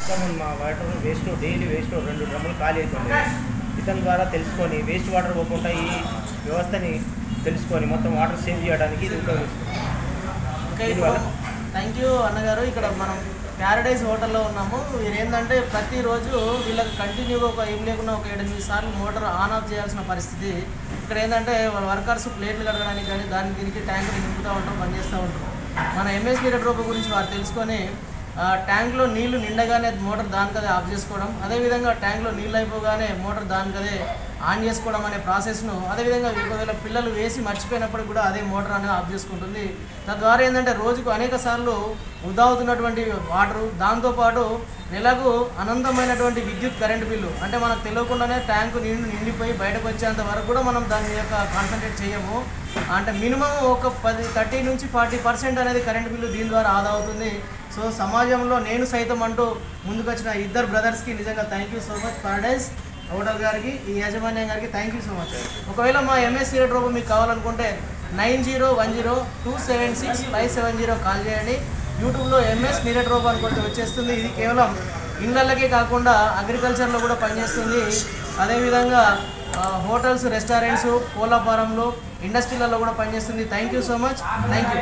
మొత్తం మా water waste daily waste 2 డ్రమ్ములు ఖాళీ అవుతుంది. ఇతని ద్వారా తెలుసుకొని వేస్ట్ వాటర్ పోకుండా ఈ వ్యవస్థని తెలుసుకొని మొత్తం వాటర్ సేవ్ చేయడానికి ఇది ఉపయోగిస్తుంది. థ్యాంక్ యూ అన్నగారు. ఇక్కడ మనం ప్యారడైజ్ హోటల్లో ఉన్నాము. వీరు ఏంటంటే ప్రతిరోజు వీళ్ళకి కంటిన్యూగా ఏం లేకుండా ఒక 7-8 సార్లు మోటార్ ఆన్ ఆఫ్ చేయాల్సిన పరిస్థితి. ఇక్కడ ఏంటంటే వాళ్ళ వర్కర్స్ ప్లేట్లు కడగడానికి కానీ దీనికి ట్యాంకులు నింపుతూ ఉంటారు, పనిచేస్తూ ఉంటారు. మన ఎంఎస్ నీరడ్ రోబో గురించి వారు తెలుసుకొని ట్యాంక్లో నీళ్లు నిండగానే మోటార్ దానికదే ఆఫ్ చేసుకోవడం, అదేవిధంగా ట్యాంక్లో నీళ్ళు అయిపోగానే మోటార్ దానికదే ఆన్ చేసుకోవడం అనే ప్రాసెస్ను, అదేవిధంగా ఒకవేళ పిల్లలు వేసి మర్చిపోయినప్పుడు కూడా అదే మోటార్ అనేది ఆఫ్ చేసుకుంటుంది. తద్వారా ఏంటంటే రోజుకు అనేక సార్లు వృధా అవుతున్నటువంటి వాటరు, దాంతోపాటు నెలకు అనంతమైనటువంటి విద్యుత్ కరెంటు బిల్లు, అంటే మనకు తెలియకుండానే ట్యాంకు నిండిపోయి బయటకు వచ్చేంత వరకు కూడా మనం దాని యొక్క కాన్సన్ట్రేట్ చేయము. అంటే మినిమం ఒక 30 నుంచి 40% అనేది కరెంటు బిల్లు దీని ద్వారా ఆదా అవుతుంది. సో సమాజంలో నేను సైతం అంటూ ముందుకు వచ్చిన ఇద్దరు బ్రదర్స్కి నిజంగా thank you so much. Paradise hotel గారికి, ఈ యాజమాన్యం గారికి థ్యాంక్ యూ సో మచ్. ఒకవేళ మా ఎంఎస్ నీరడ్ రోబో మీకు కావాలనుకుంటే 9010276570 కాల్ చేయండి. యూట్యూబ్లో ఎంఎస్ నీరడ్ రోబో అనుకుంటే వచ్చేస్తుంది. ఇది కేవలం ఇళ్ళకే కాకుండా అగ్రికల్చర్లో కూడా పనిచేస్తుంది. అదేవిధంగా హోటల్స్, రెస్టారెంట్స్, కోళ్ళ ఫారంలో, ఇండస్ట్రీలలో కూడా పనిచేస్తుంది. Thank you so much. Thank you.